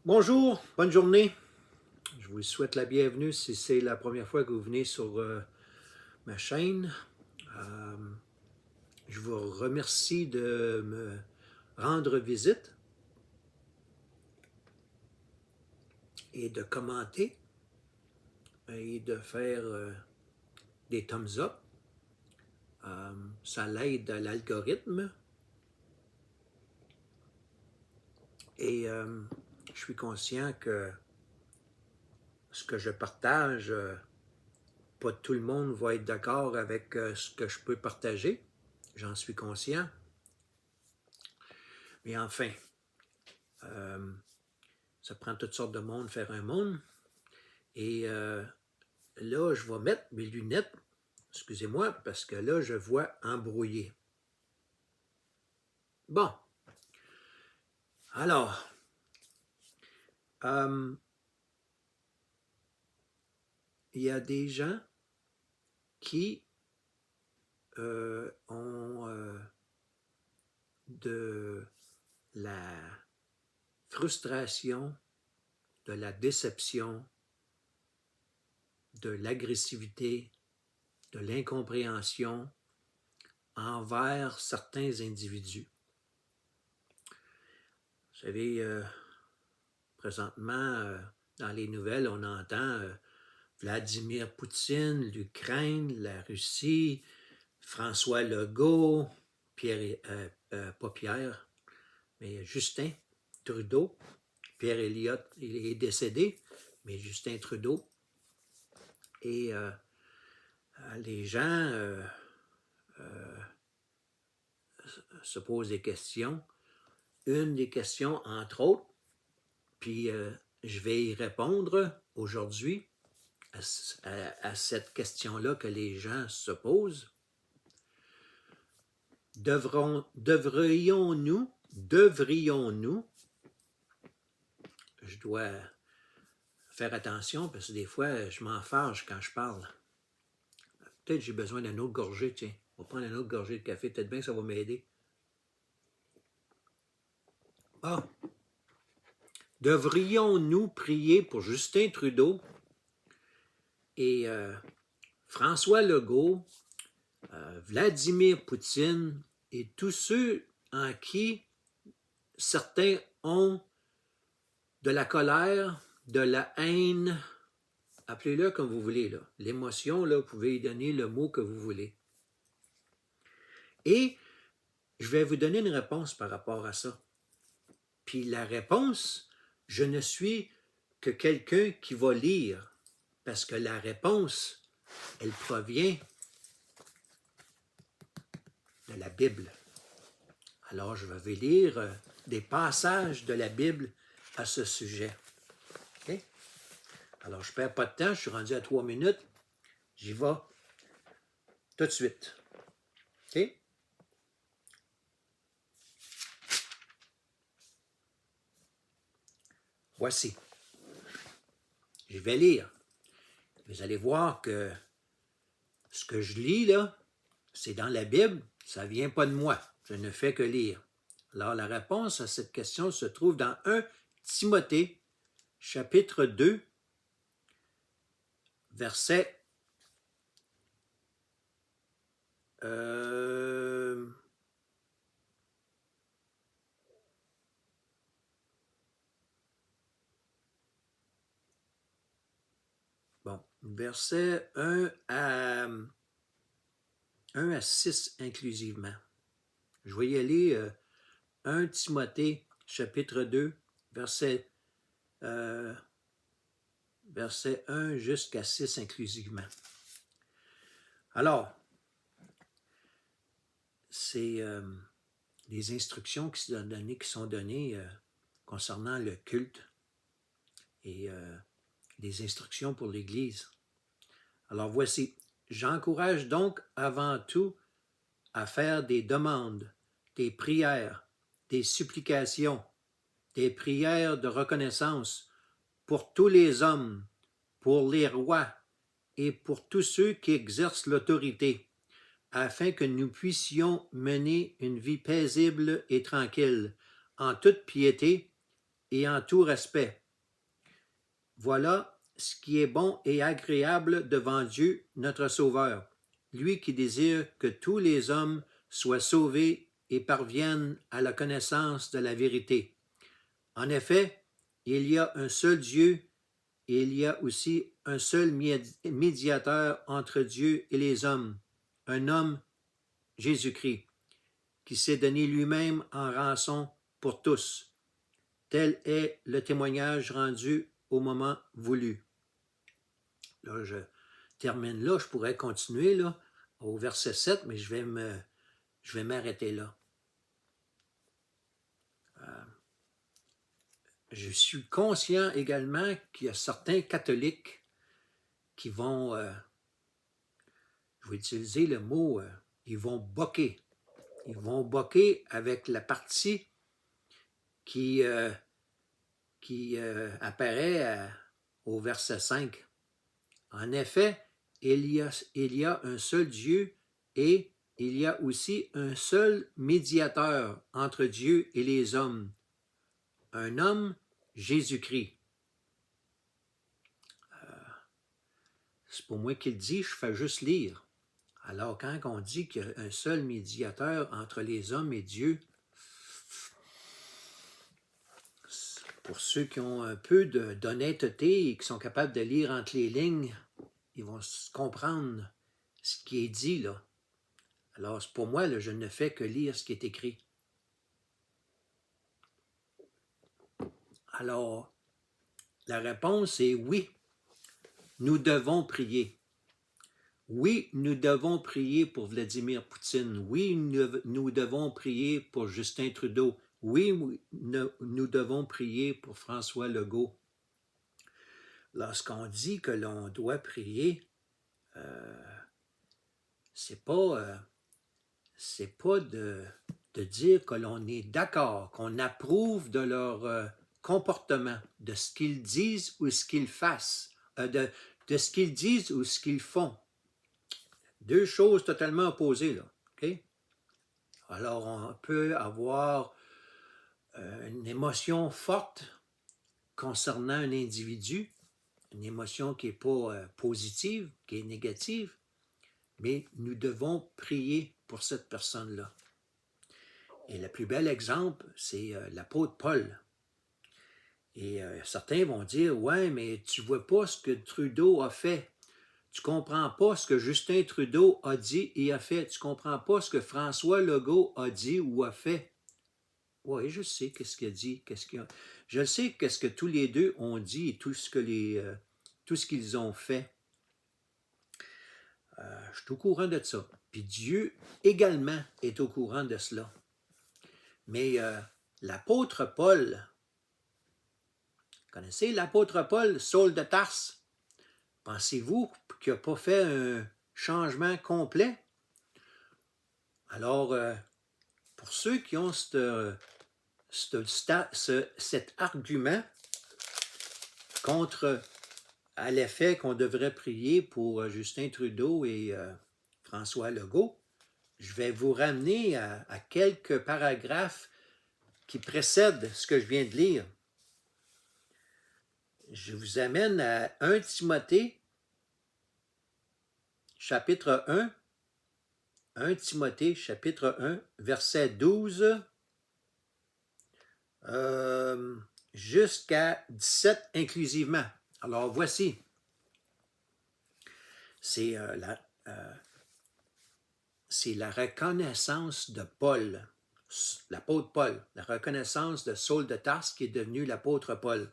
Bonjour, bonne journée. Je vous souhaite la bienvenue si c'est la première fois que vous venez sur ma chaîne. Euh, je vous remercie de me rendre visite et de commenter et de faire des thumbs up. Ça l'aide à l'algorithme et je suis conscient que ce que je partage, pas tout le monde va être d'accord avec ce que je peux partager. J'en suis conscient. Mais enfin, euh, ça prend toutes sortes de monde faire un monde. Et là, je vais mettre mes lunettes, excusez-moi, parce que là, je vois embrouillé. Bon, alors, il y a des gens qui ont de la frustration, de la déception, de l'agressivité, de l'incompréhension envers certains individus. Vous savez, présentement, dans les nouvelles, on entend Vladimir Poutine, l'Ukraine, la Russie, François Legault, pas Pierre, mais Justin Trudeau. Pierre Elliott, il est décédé, mais Justin Trudeau. Et les gens se posent des questions. Une des questions, entre autres, puis je vais y répondre aujourd'hui à cette question-là que les gens se posent. Devrions-nous, je dois faire attention parce que des fois, je m'en fâche quand je parle. Peut-être que j'ai besoin d'un autre gorgée, tiens. On va prendre une autre gorgée de café, peut-être bien que ça va m'aider. Ah! Devrions-nous prier pour Justin Trudeau et François Legault, Vladimir Poutine et tous ceux en qui certains ont de la colère, de la haine, appelez-le comme vous voulez, là. L'émotion, là, vous pouvez y donner le mot que vous voulez. Et je vais vous donner une réponse par rapport à ça. Puis la réponse, je ne suis que quelqu'un qui va lire, parce que la réponse, elle provient de la Bible. Alors, je vais lire des passages de la Bible à ce sujet. Okay? Alors, je ne perds pas de temps, je suis rendu à 3 minutes. J'y vais tout de suite. OK? Voici. Je vais lire. Vous allez voir que ce que je lis, là, c'est dans la Bible, ça ne vient pas de moi. Je ne fais que lire. Alors, la réponse à cette question se trouve dans 1 Timothée, chapitre 2, verset verset 1 à 6 inclusivement. Je vais y aller 1 Timothée, chapitre 2, verset 1 jusqu'à 6 inclusivement. Alors, c'est des instructions qui sont données concernant le culte et des instructions pour l'Église. Alors voici, j'encourage donc avant tout à faire des demandes, des prières, des supplications, des prières de reconnaissance pour tous les hommes, pour les rois et pour tous ceux qui exercent l'autorité, afin que nous puissions mener une vie paisible et tranquille, en toute piété et en tout respect. Voilà ce qui est bon et agréable devant Dieu, notre Sauveur, lui qui désire que tous les hommes soient sauvés et parviennent à la connaissance de la vérité. En effet, il y a un seul Dieu et il y a aussi un seul médiateur entre Dieu et les hommes, un homme, Jésus-Christ, qui s'est donné lui-même en rançon pour tous. Tel est le témoignage rendu au moment voulu. Là, je termine là, je pourrais continuer là, au verset 7, mais je vais m'arrêter là. Je suis conscient également qu'il y a certains catholiques qui vont, je vais utiliser le mot, ils vont boquer. Ils vont boquer avec la partie qui apparaît au verset 5. En effet, il y a un seul Dieu et il y a aussi un seul médiateur entre Dieu et les hommes, un homme, Jésus-Christ. C'est pour moi qu'il dit, je fais juste lire. Alors quand on dit qu'il y a un seul médiateur entre les hommes et Dieu, pour ceux qui ont un peu d'honnêteté et qui sont capables de lire entre les lignes, ils vont comprendre ce qui est dit là. Alors pour moi, là, je ne fais que lire ce qui est écrit. Alors, la réponse est oui, nous devons prier. Oui, nous devons prier pour Vladimir Poutine. Oui, nous devons prier pour Justin Trudeau. Oui, nous devons prier pour François Legault. Lorsqu'on dit que l'on doit prier, c'est pas de dire que l'on est d'accord, qu'on approuve de leur comportement, de ce qu'ils disent ou ce qu'ils fassent, de ce qu'ils disent ou ce qu'ils font. Deux choses totalement opposées, là. Okay? Alors, on peut avoir une émotion forte concernant un individu, une émotion qui n'est pas positive, qui est négative, mais nous devons prier pour cette personne-là. Et le plus bel exemple, c'est l'apôtre Paul. Et certains vont dire, ouais, mais tu ne vois pas ce que Trudeau a fait. Tu ne comprends pas ce que Justin Trudeau a dit et a fait. Tu ne comprends pas ce que François Legault a dit ou a fait. Oui, je sais qu'est-ce qu'il a dit. Je sais qu'est-ce que tous les deux ont dit et tout ce qu'ils ont fait. Je suis au courant de ça. Puis Dieu également est au courant de cela. Mais l'apôtre Paul, vous connaissez l'apôtre Paul, Saul de Tarse? Pensez-vous qu'il n'a pas fait un changement complet? Alors, pour ceux qui ont cet argument contre à l'effet qu'on devrait prier pour Justin Trudeau et François Legault, je vais vous ramener à quelques paragraphes qui précèdent ce que je viens de lire. Je vous amène à 1 Timothée, chapitre 1, 1 Timothée, chapitre 1, verset 12, jusqu'à 17 inclusivement. Alors, voici. C'est la reconnaissance de Paul, l'apôtre Paul, la reconnaissance de Saul de Tarse qui est devenu l'apôtre Paul,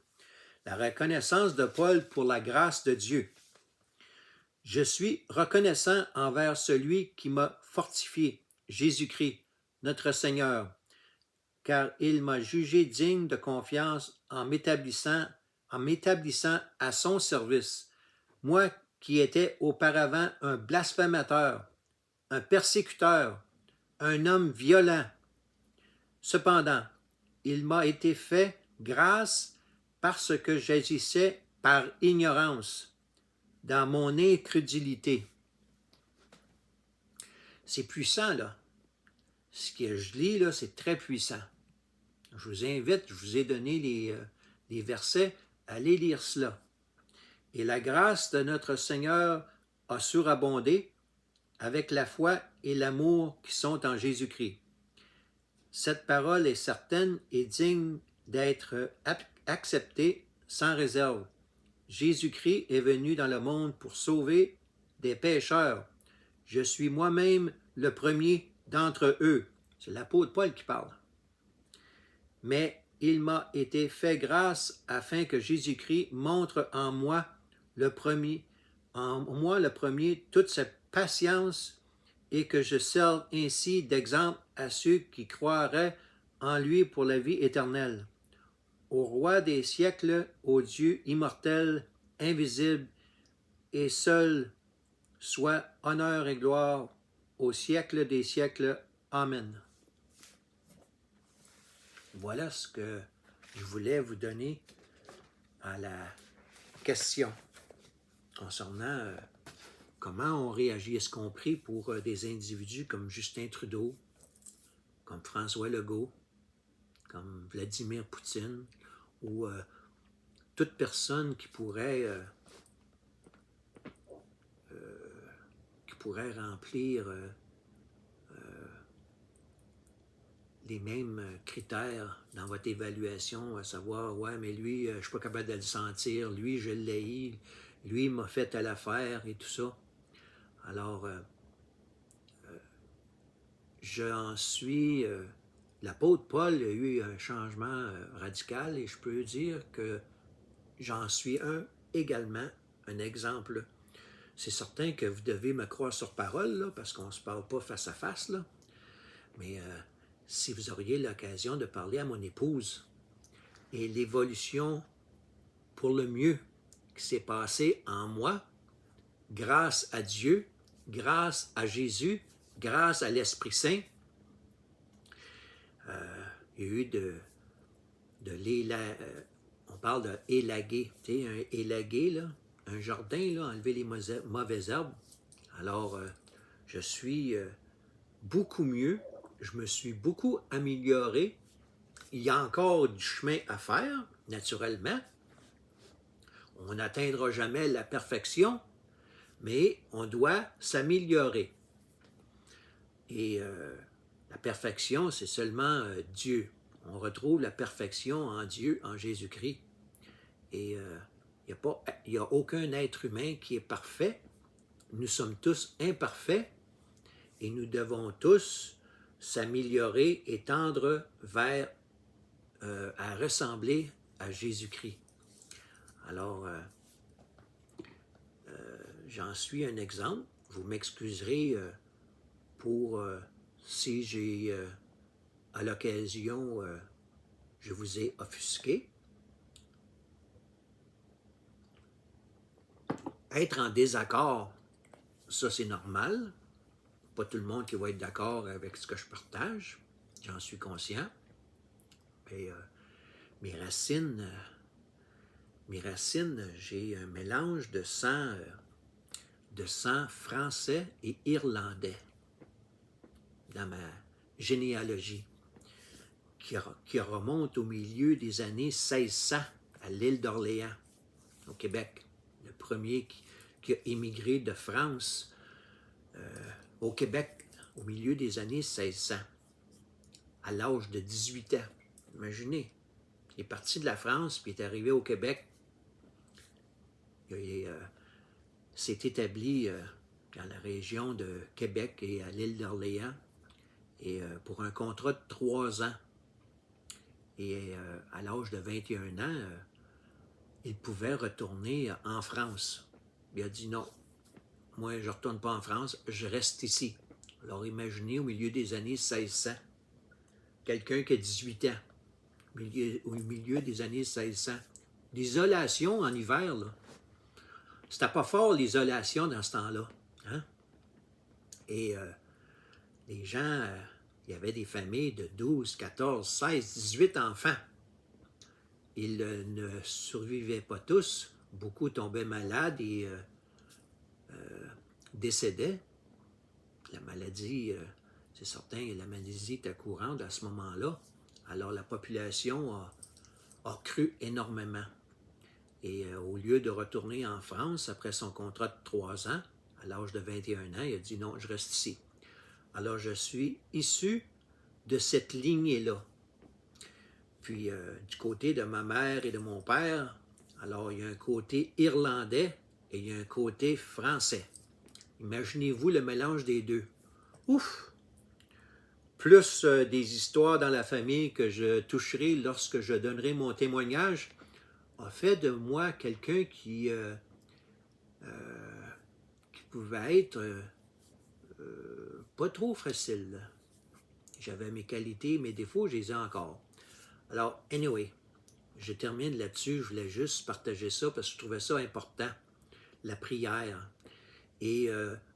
la reconnaissance de Paul pour la grâce de Dieu. Je suis reconnaissant envers celui qui m'a fortifié, Jésus-Christ, notre Seigneur, car il m'a jugé digne de confiance en m'établissant à son service, moi qui étais auparavant un blasphémateur, un persécuteur, un homme violent. Cependant, il m'a été fait grâce parce que j'agissais par ignorance, dans mon incrédulité. C'est puissant, là. Ce que je lis, là, c'est très puissant. Je vous invite, je vous ai donné les versets, allez lire cela. Et la grâce de notre Seigneur a surabondé avec la foi et l'amour qui sont en Jésus-Christ. Cette parole est certaine et digne d'être acceptée sans réserve. Jésus-Christ est venu dans le monde pour sauver des pécheurs. Je suis moi-même le premier d'entre eux. C'est l'apôtre Paul qui parle. Mais il m'a été fait grâce afin que Jésus-Christ montre en moi le premier toute sa patience et que je serve ainsi d'exemple à ceux qui croiraient en lui pour la vie éternelle. Au roi des siècles, au Dieu immortel, invisible et seul, soit honneur et gloire au siècle des siècles. Amen. Voilà ce que je voulais vous donner à la question concernant comment on réagit. Est-ce qu'on prie pour des individus comme Justin Trudeau, comme François Legault, comme Vladimir Poutine, ou toute personne qui pourrait remplir les mêmes critères dans votre évaluation, à savoir, ouais, mais lui, je ne suis pas capable de le sentir, lui, je l'ai, lui, il m'a fait telle affaire et tout ça. Alors, j'en suis... l'apôtre Paul a eu un changement radical et je peux dire que j'en suis également un exemple. C'est certain que vous devez me croire sur parole, là, parce qu'on ne se parle pas face à face, là. Mais si vous auriez l'occasion de parler à mon épouse et l'évolution pour le mieux qui s'est passée en moi, grâce à Dieu, grâce à Jésus, grâce à l'Esprit Saint, il y a eu on parle de élaguer, tu sais, un élaguer, là, un jardin, là, enlever les mauvaises herbes. Alors, je suis beaucoup mieux, je me suis beaucoup amélioré. Il y a encore du chemin à faire, naturellement. On n'atteindra jamais la perfection, mais on doit s'améliorer. Et la perfection, c'est seulement Dieu. On retrouve la perfection en Dieu, en Jésus-Christ. Et il n'y a aucun être humain qui est parfait. Nous sommes tous imparfaits et nous devons tous s'améliorer et tendre vers à ressembler à Jésus-Christ. Alors, j'en suis un exemple. Vous m'excuserez pour si j'ai, à l'occasion, je vous ai offusqué. Être en désaccord, ça c'est normal. Pas tout le monde qui va être d'accord avec ce que je partage. J'en suis conscient. Mais mes racines, j'ai un mélange de sang français et irlandais dans ma généalogie, qui remonte au milieu des années 1600 à l'île d'Orléans, au Québec. Le premier qui a émigré de France au Québec au milieu des années 1600, à l'âge de 18 ans. Imaginez, il est parti de la France, puis il est arrivé au Québec. Il s'est établi dans la région de Québec et à l'île d'Orléans, et pour un contrat de 3 ans. Et à l'âge de 21 ans, il pouvait retourner en France. Il a dit non, moi je ne retourne pas en France, je reste ici. Alors imaginez au milieu des années 1600, quelqu'un qui a 18 ans, au milieu des années 1600. L'isolation en hiver, là, c'était pas fort l'isolation dans ce temps-là. Hein? Et les gens, il y avait des familles de 12, 14, 16, 18 enfants. Ils ne survivaient pas tous. Beaucoup tombaient malades et décédaient. La maladie, c'est certain, la maladie était courante à ce moment-là. Alors la population a cru énormément. Et au lieu de retourner en France après son contrat de 3 ans, à l'âge de 21 ans, il a dit non, je reste ici. Alors je suis issu de cette lignée-là. Puis du côté de ma mère et de mon père, alors il y a un côté irlandais et il y a un côté français. Imaginez-vous le mélange des deux. Ouf! Plus des histoires dans la famille que je toucherai lorsque je donnerai mon témoignage, a fait de moi quelqu'un qui pouvait être pas trop facile. J'avais mes qualités, mes défauts, je les ai encore. Alors, anyway, je termine là-dessus. Je voulais juste partager ça parce que je trouvais ça important, la prière. Et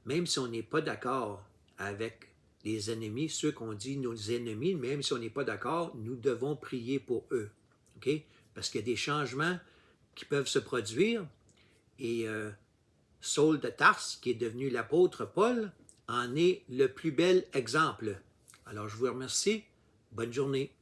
même si on n'est pas d'accord avec les ennemis, ceux qu'on dit nos ennemis, même si on n'est pas d'accord, nous devons prier pour eux. OK? Parce qu'il y a des changements qui peuvent se produire. Et Saul de Tarse, qui est devenu l'apôtre Paul, en est le plus bel exemple. Alors, je vous remercie. Bonne journée.